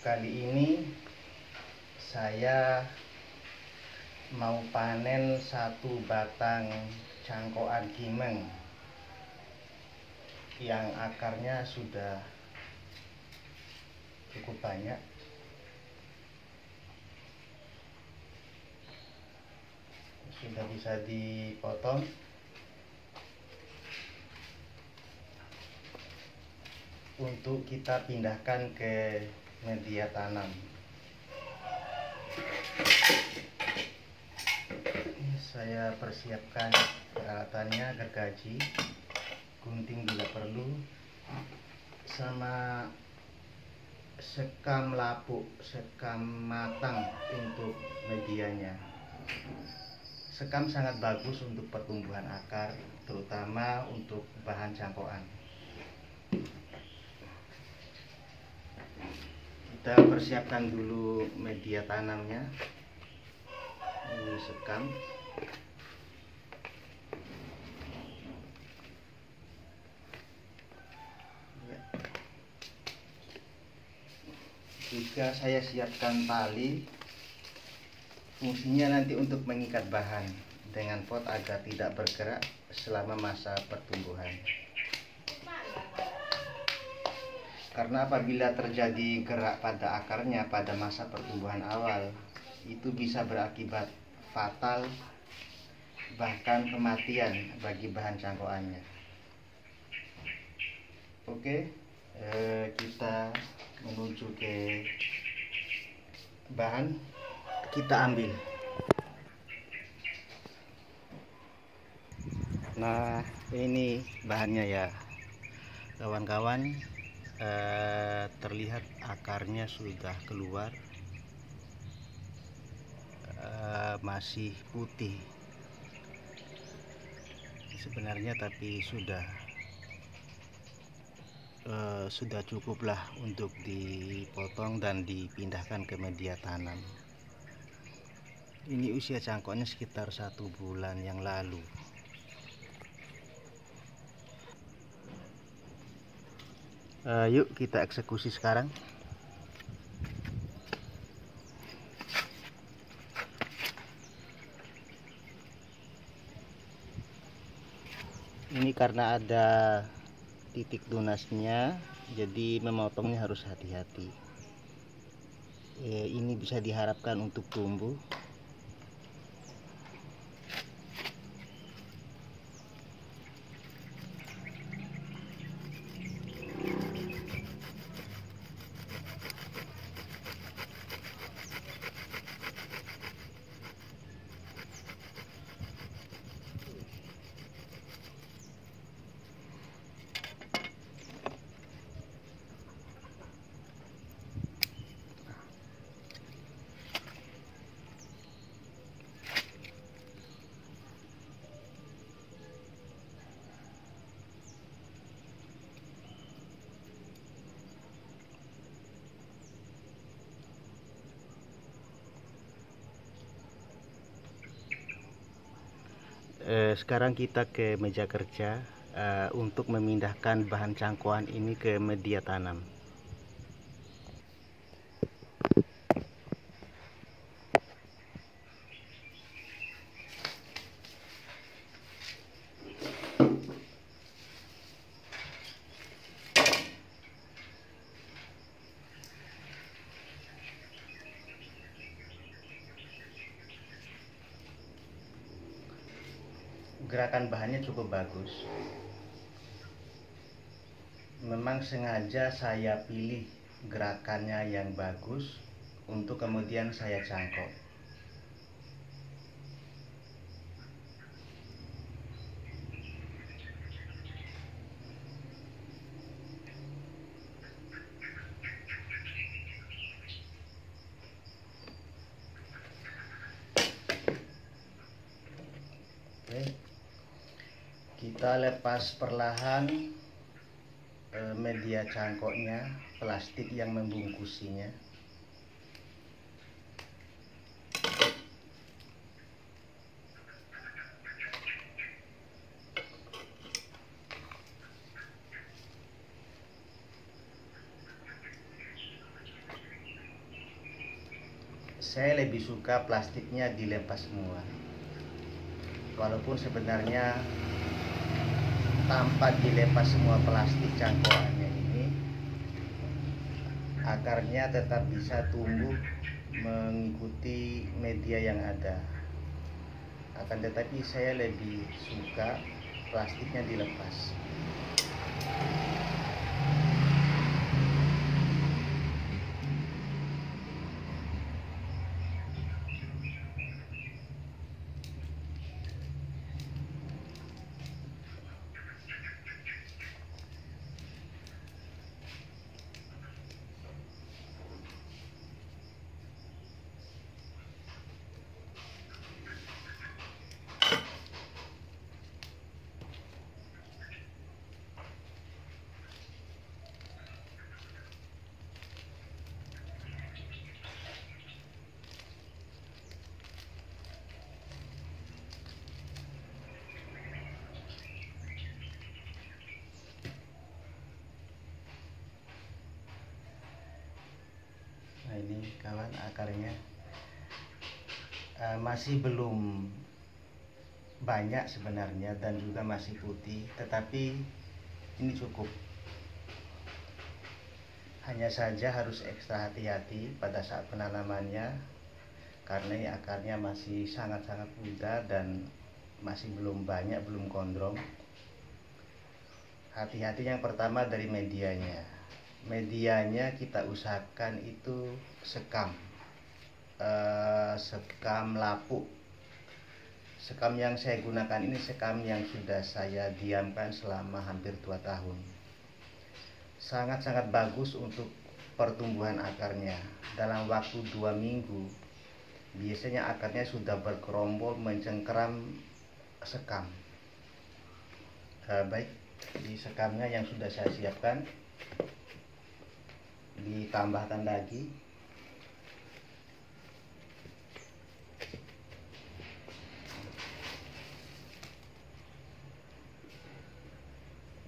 Kali ini saya mau panen satu batang cangkokan kimeng yang akarnya sudah cukup banyak. Sudah bisa dipotong. Untuk kita pindahkan ke media tanam. Saya persiapkan peralatannya, gergaji, gunting bila perlu, sama sekam lapuk, sekam matang untuk medianya. Sekam sangat bagus untuk pertumbuhan akar, terutama untuk bahan cangkokan. Kita persiapkan dulu media tanamnya. Ini sekam. Ya. Juga saya siapkan tali. Fungsinya nanti untuk mengikat bahan dengan pot agar tidak bergerak selama masa pertumbuhan. Karena apabila terjadi gerak pada akarnya pada masa pertumbuhan awal, itu bisa berakibat fatal, bahkan kematian bagi bahan cangkokannya. Oke, kita menuju ke bahan. Kita ambil. Nah, ini bahannya ya, kawan-kawan. Terlihat akarnya sudah keluar, masih putih sebenarnya, tapi sudah cukuplah untuk dipotong dan dipindahkan ke media tanam. Ini usia cangkoknya sekitar 1 bulan yang lalu. Yuk kita eksekusi sekarang. Ini karena ada titik tunasnya, jadi memotongnya harus hati-hati. Ini bisa diharapkan untuk tumbuh. Sekarang kita ke meja kerja untuk memindahkan bahan cangkokan ini ke media tanam. Gerakan bahannya cukup bagus. Memang sengaja saya pilih gerakannya yang bagus untuk kemudian saya cangkok. Oke. Kita lepas perlahan media cangkoknya, plastik yang membungkusinya. saya lebih suka plastiknya dilepas semua, walaupun sebenarnya tanpa dilepas semua plastik cangkokannya ini, akarnya tetap bisa tumbuh mengikuti media yang ada. Akan tetapi saya lebih suka plastiknya dilepas. Nah ini kawan, akarnya masih belum banyak sebenarnya dan juga masih putih, tetapi ini cukup. Hanya saja harus ekstra hati-hati pada saat penanamannya, karena ini akarnya masih sangat-sangat muda dan masih belum banyak, belum gondrong. Hati-hati yang pertama dari medianya. Medianya kita usahakan itu sekam, sekam lapuk. Sekam yang saya gunakan ini sekam yang sudah saya diamkan selama hampir 2 tahun. Sangat-sangat bagus untuk pertumbuhan akarnya. Dalam waktu 2 minggu biasanya akarnya sudah bergerombol mencengkeram sekam. Baik, di sekamnya yang sudah saya siapkan ditambahkan lagi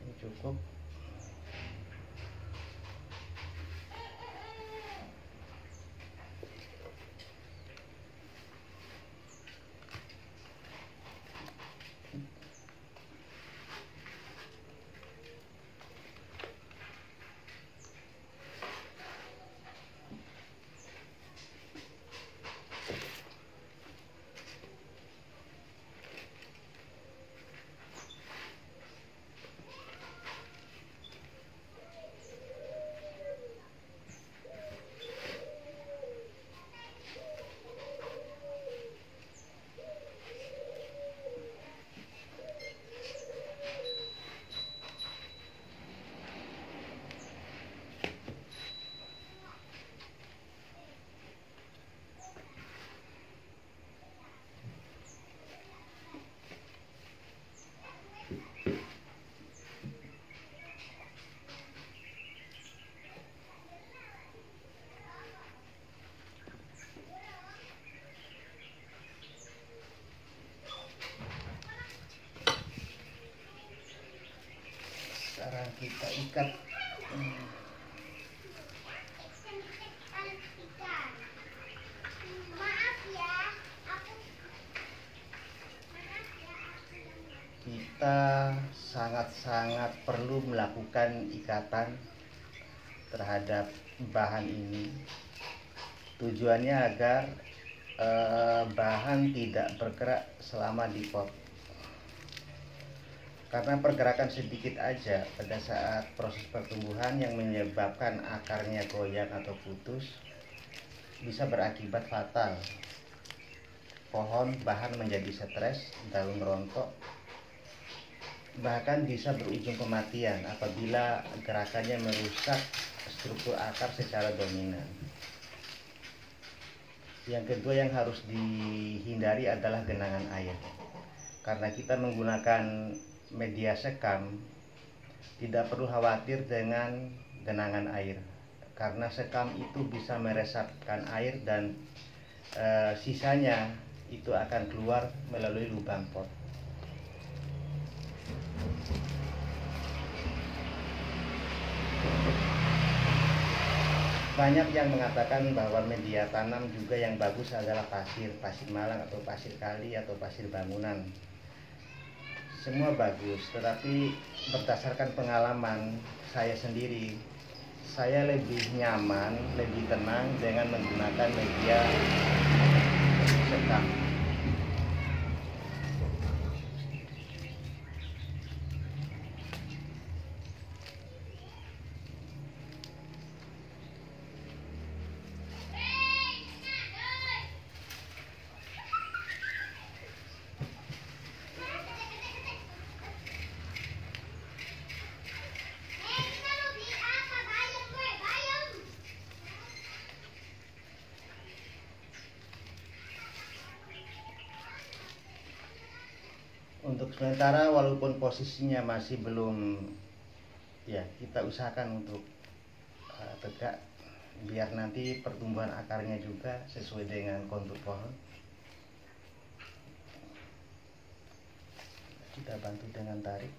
ini cukup. Sekarang kita ikat. Kita sangat-sangat perlu melakukan ikatan terhadap bahan ini. Tujuannya agar bahan tidak bergerak selama di pot. Karena pergerakan sedikit aja pada saat proses pertumbuhan yang menyebabkan akarnya goyang atau putus bisa berakibat fatal. Pohon bahan menjadi stres, daun rontok, bahkan bisa berujung kematian apabila gerakannya merusak struktur akar secara dominan. Yang kedua yang harus dihindari adalah genangan air. Karena kita menggunakan media sekam, tidak perlu khawatir dengan genangan air, karena sekam itu bisa meresapkan air dan sisanya itu akan keluar melalui lubang pot. banyak yang mengatakan bahwa media tanam juga yang bagus adalah pasir malang atau pasir kali atau pasir bangunan. Semua bagus, tetapi berdasarkan pengalaman saya sendiri, saya lebih nyaman, lebih tenang dengan menggunakan media sekam. Untuk sementara walaupun posisinya masih belum, ya kita usahakan untuk tegak biar nanti pertumbuhan akarnya juga sesuai dengan kontur pohon. Kita bantu dengan tarik.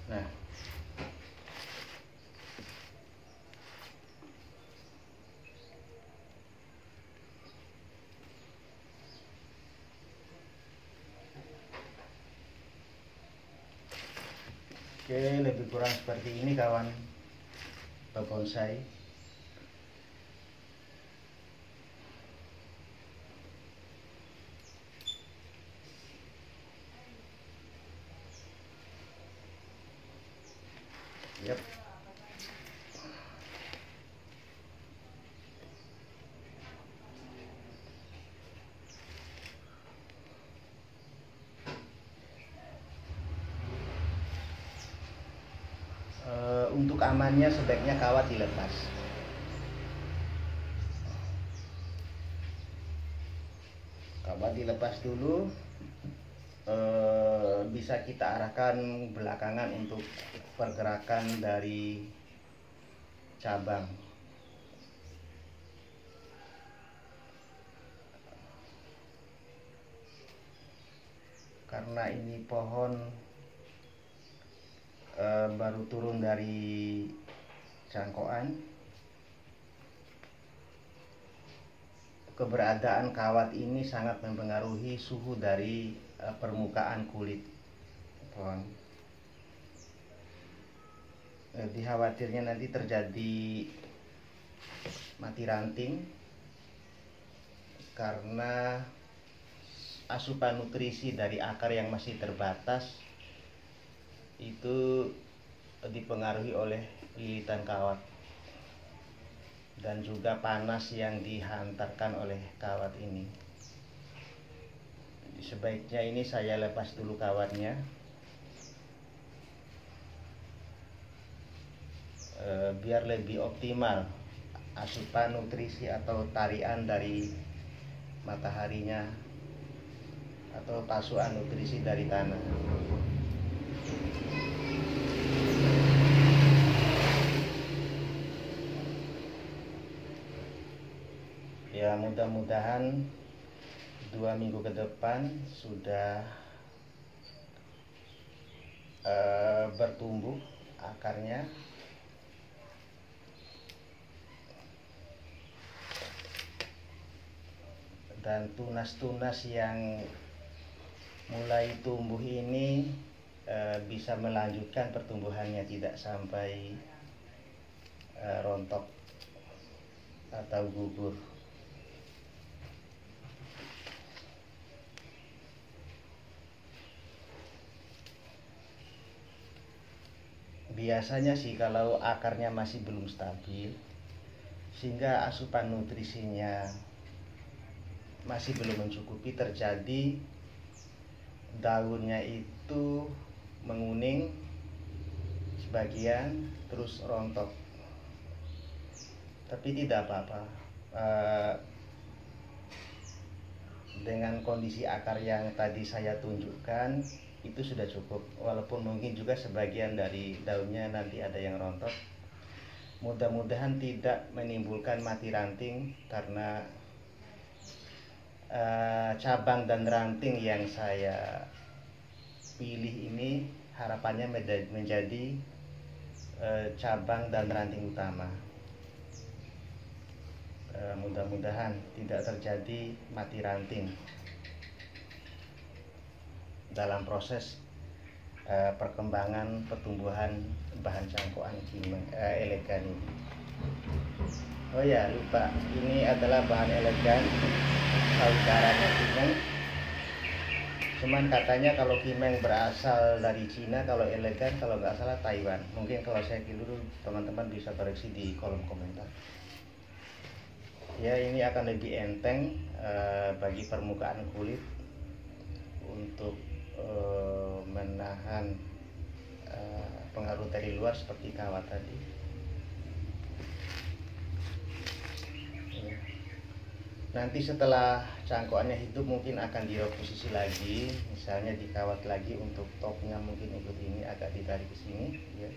Nah, oke, lebih kurang seperti ini kawan bonsai. Yep. Untuk amannya sebaiknya kawat dilepas. Kawat dilepas dulu. Bisa kita arahkan belakangan untuk pergerakan dari cabang. Karena ini pohon baru turun dari cangkokan, keberadaan kawat ini sangat mempengaruhi suhu dari permukaan kulit pohon. Dikhawatirnya nanti terjadi mati ranting karena asupan nutrisi dari akar yang masih terbatas itu dipengaruhi oleh lilitan kawat dan juga panas yang dihantarkan oleh kawat ini. Sebaiknya ini saya lepas dulu kawatnya, biar lebih optimal asupan nutrisi atau tarian dari mataharinya atau pasukan nutrisi dari tanah. Ya, mudah-mudahan 2 minggu ke depan sudah bertumbuh akarnya. Dan tunas-tunas yang mulai tumbuh ini bisa melanjutkan pertumbuhannya, tidak sampai rontok atau gugur. Biasanya sih kalau akarnya masih belum stabil sehingga asupan nutrisinya masih belum mencukupi, terjadi daunnya itu menguning sebagian terus rontok. Tapi tidak apa-apa, dengan kondisi akar yang tadi saya tunjukkan itu sudah cukup, walaupun mungkin juga sebagian dari daunnya nanti ada yang rontok. Mudah-mudahan tidak menimbulkan mati ranting karena cabang dan ranting yang saya pilih ini harapannya menjadi cabang dan ranting utama. Mudah-mudahan tidak terjadi mati ranting dalam proses perkembangan pertumbuhan bahan cangkokan elegan ini. Oh ya, lupa, ini adalah bahan elegan saudaranya Kimeng. Cuman katanya kalau Kimeng berasal dari Cina, kalau elegan kalau nggak salah Taiwan. Mungkin kalau saya keliru, teman-teman bisa koreksi di kolom komentar. Ya, ini akan lebih enteng bagi permukaan kulit untuk menahan pengaruh dari luar seperti kawat tadi. Nanti setelah cangkokannya hidup mungkin akan direposisi lagi, misalnya dikawat lagi untuk topnya, mungkin ikut ini agak ditarik ke sini ya.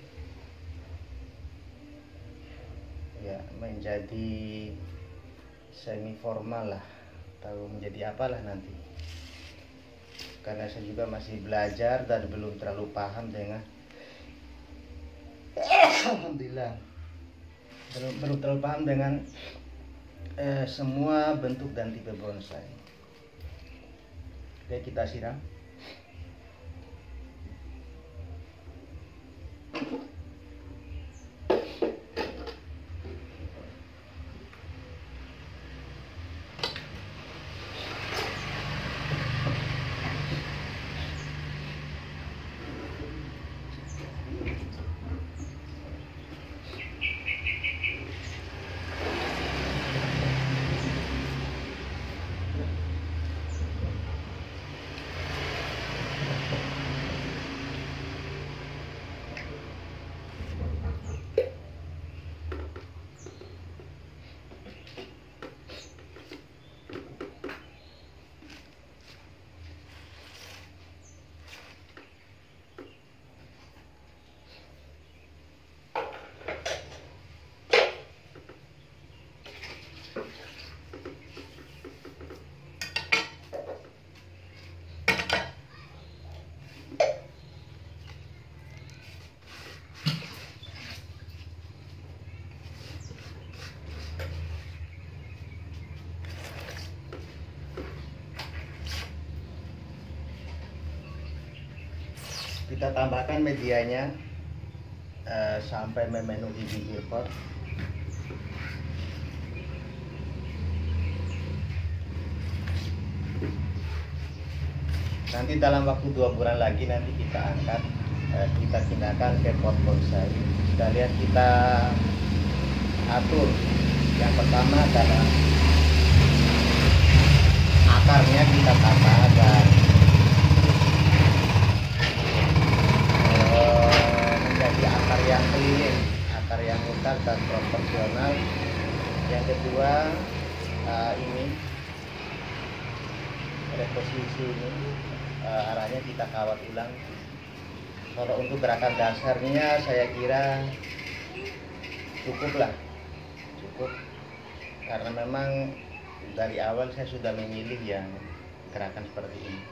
Ya, menjadi semi formal lah, tahu menjadi apalah nanti, karena saya juga masih belajar dan belum terlalu paham dengan alhamdulillah belum terlalu paham dengan semua bentuk dan tipe bonsai. Oke, kita siram. Kita tambahkan medianya sampai memenuhi bibir pot. Nanti dalam waktu 2 bulan lagi nanti kita angkat, kita pindahkan ke pot bonsai. Sekalian kita atur. Yang pertama adalah akarnya kita tata dan menjadi akar yang keliling, akar yang mutar dan proporsional. Yang kedua ini reposisi ini arahnya kita kawat ulang. Kalau untuk gerakan dasarnya saya kira cukup karena memang dari awal saya sudah memilih yang gerakan seperti ini.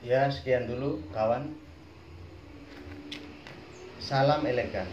Ya, sekian dulu kawan. Salam elegan.